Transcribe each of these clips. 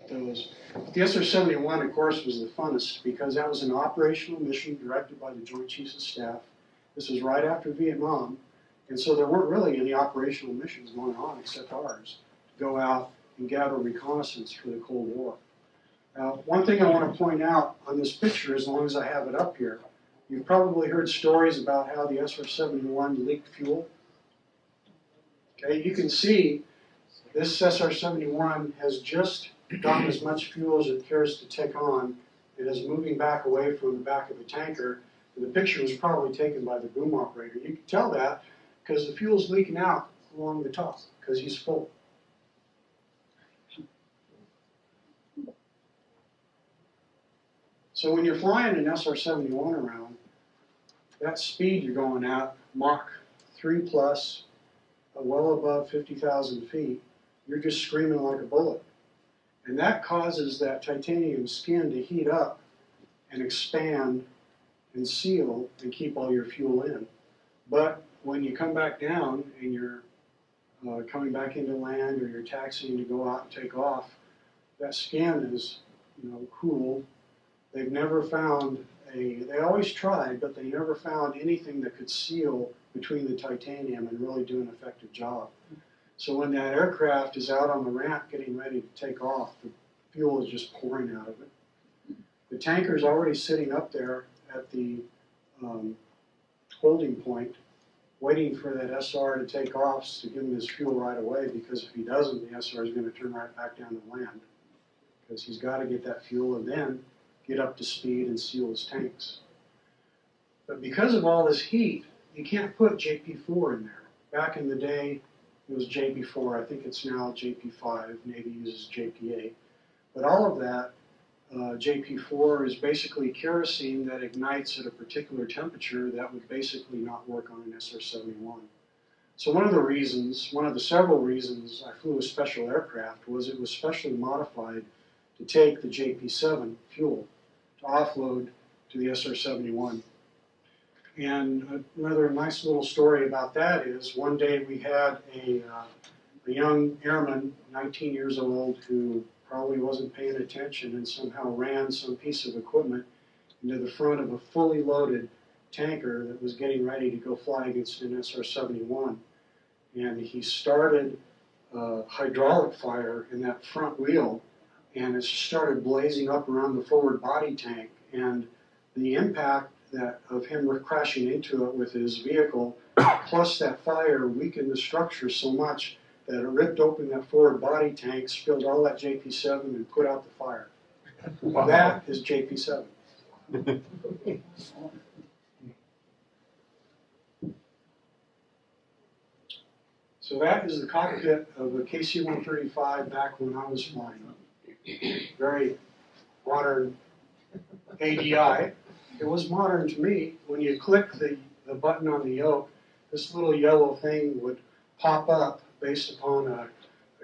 those. But the SR-71, of course, was the funnest because that was an operational mission directed by the Joint Chiefs of Staff. This was right after Vietnam, and so there weren't really any operational missions going on except ours, to go out and gather reconnaissance for the Cold War. Now, one thing I want to point out on this picture, as long as I have it up here, you've probably heard stories about how the SR-71 leaked fuel. Okay, you can see this SR-71 has just gotten as much fuel as it cares to take on. It is moving back away from the back of the tanker. And the picture was probably taken by the boom operator. You can tell that because the fuel's leaking out along the top because he's full. So when you're flying an SR-71 around, that speed you're going at, Mach 3 plus, well above 50,000 feet, you're just screaming like a bullet. And that causes that titanium skin to heat up and expand and seal and keep all your fuel in. But when you come back down and you're coming back into land or you're taxiing to go out and take off, that skin is, cooled. They've never found they always tried, but they never found anything that could seal between the titanium and really do an effective job. So when that aircraft is out on the ramp getting ready to take off, the fuel is just pouring out of it. The tanker's already sitting up there at the holding point, waiting for that SR to take off to give him his fuel right away, because if he doesn't, the SR is going to turn right back down to land, because he's got to get that fuel and then get up to speed and seal his tanks. But because of all this heat, you can't put JP4 in there. Back in the day, it was JP4. I think it's now JP5. Navy uses JP8. But all of that, JP4 is basically kerosene that ignites at a particular temperature that would basically not work on an SR-71. So one of the several reasons I flew a special aircraft was it was specially modified to take the JP7 fuel to offload to the SR-71. And another nice little story about that is one day we had a young airman, 19 years old, who probably wasn't paying attention and somehow ran some piece of equipment into the front of a fully loaded tanker that was getting ready to go fly against an SR-71. And he started hydraulic fire in that front wheel, and it started blazing up around the forward body tank. And the impact of him crashing into it with his vehicle, plus that fire, weakened the structure so much that it ripped open that forward body tank, spilled all that JP7, and put out the fire. Wow. That is JP7. So that is the cockpit of a KC-135 back when I was flying. Very modern ADI. It was modern to me. When you click the button on the yoke, this little yellow thing would pop up based upon a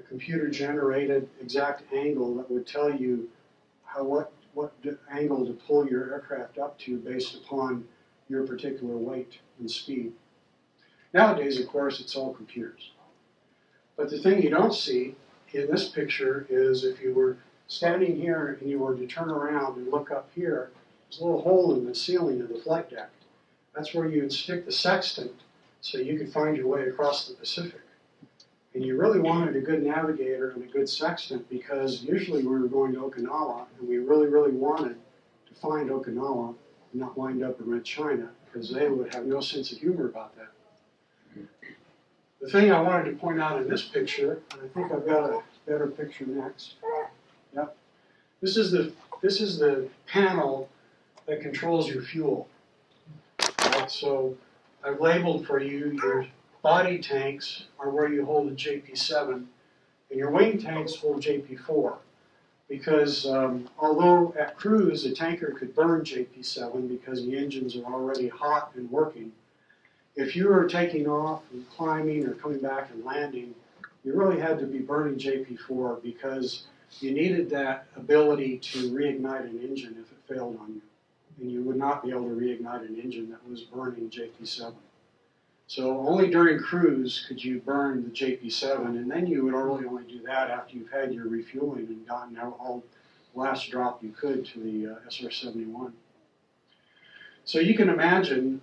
computer-generated exact angle that would tell you what angle to pull your aircraft up to based upon your particular weight and speed. Nowadays, of course, it's all computers. But the thing you don't see in this picture is if you were standing here and you were to turn around and look up here, there's a little hole in the ceiling of the flight deck. That's where you would stick the sextant so you could find your way across the Pacific. And you really wanted a good navigator and a good sextant, because usually we were going to Okinawa, and we really, really wanted to find Okinawa and not wind up in Red China, because they would have no sense of humor about that. The thing I wanted to point out in this picture, and I think I've got a better picture next. Yep. This is the panel that controls your fuel. Right? So I've labeled for you your body tanks are where you hold a JP7, and your wing tanks hold JP4. Because although at cruise a tanker could burn JP7 because the engines are already hot and working, if you were taking off and climbing or coming back and landing, you really had to be burning JP4 because you needed that ability to reignite an engine if it failed on you. And you would not be able to reignite an engine that was burning JP7. So only during cruise could you burn the JP7, and then you would really only do that after you've had your refueling and gotten all the last drop you could to the SR-71. So you can imagine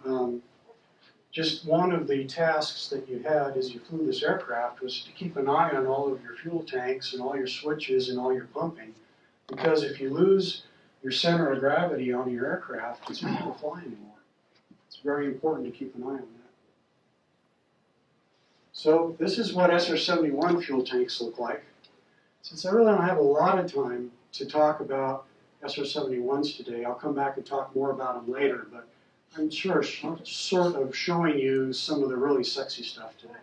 just one of the tasks that you had as you flew this aircraft was to keep an eye on all of your fuel tanks and all your switches and all your pumping, because if you lose your center of gravity on your aircraft, it's not going to fly anymore. It's very important to keep an eye on that. So this is what SR-71 fuel tanks look like. Since I really don't have a lot of time to talk about SR-71s today, I'll come back and talk more about them later, but I'm sort of showing you some of the really sexy stuff today.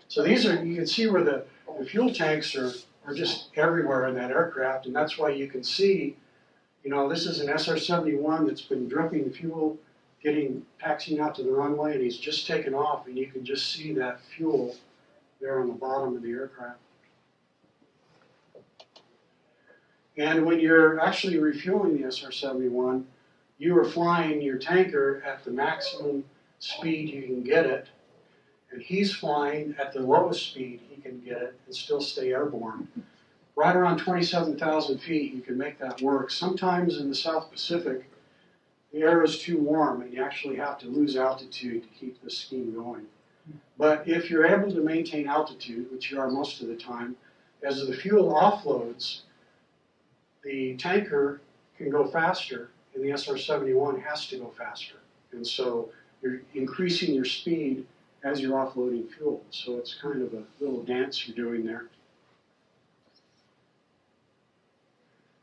So these are, you can see where the fuel tanks are just everywhere in that aircraft, and that's why you can see, you know, this is an SR-71 that's been dripping fuel, taxiing out to the runway, and he's just taken off, and you can just see that fuel there on the bottom of the aircraft. And when you're actually refueling the SR-71, you are flying your tanker at the maximum speed you can get it, and he's flying at the lowest speed he can get it and still stay airborne. Right around 27,000 feet, you can make that work. Sometimes in the South Pacific, the air is too warm and you actually have to lose altitude to keep this scheme going. But if you're able to maintain altitude, which you are most of the time, as the fuel offloads, the tanker can go faster and the SR-71 has to go faster. And so you're increasing your speed as you're offloading fuel. So it's kind of a little dance you're doing there.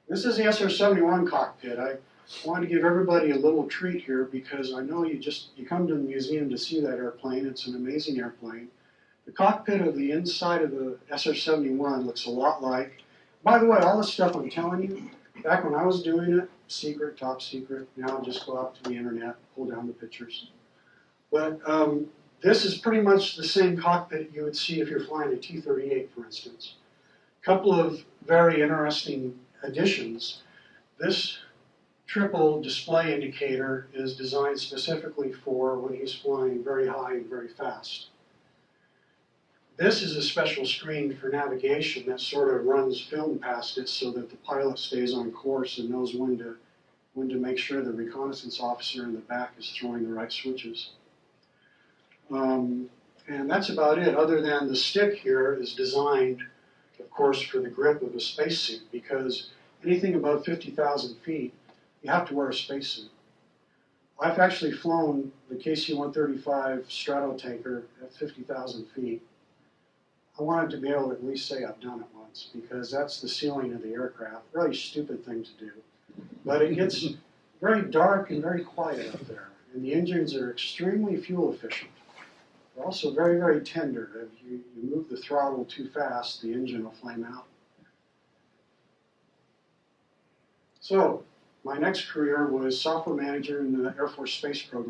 This is the SR-71 cockpit. I wanted to give everybody a little treat here because I know you come to the museum to see that airplane. It's an amazing airplane. The cockpit of the inside of the SR-71 looks a lot like, by the way, all this stuff I'm telling you, back when I was doing it, secret, top secret, now just go out to the internet, pull down the pictures. But this is pretty much the same cockpit you would see if you're flying a T-38, for instance. A couple of very interesting additions. This triple display indicator is designed specifically for when he's flying very high and very fast. This is a special screen for navigation that sort of runs film past it so that the pilot stays on course and knows when to make sure the reconnaissance officer in the back is throwing the right switches. And that's about it, other than the stick here is designed, of course, for the grip of a spacesuit, because anything above 50,000 feet, you have to wear a spacesuit. I've actually flown the KC-135 Stratotanker at 50,000 feet. I wanted to be able to at least say I've done it once, because that's the ceiling of the aircraft. Really stupid thing to do. But it gets very dark and very quiet up there, and the engines are extremely fuel efficient. They're also very, very tender. If you move the throttle too fast, the engine will flame out. So, my next career was software manager in the Air Force Space Program.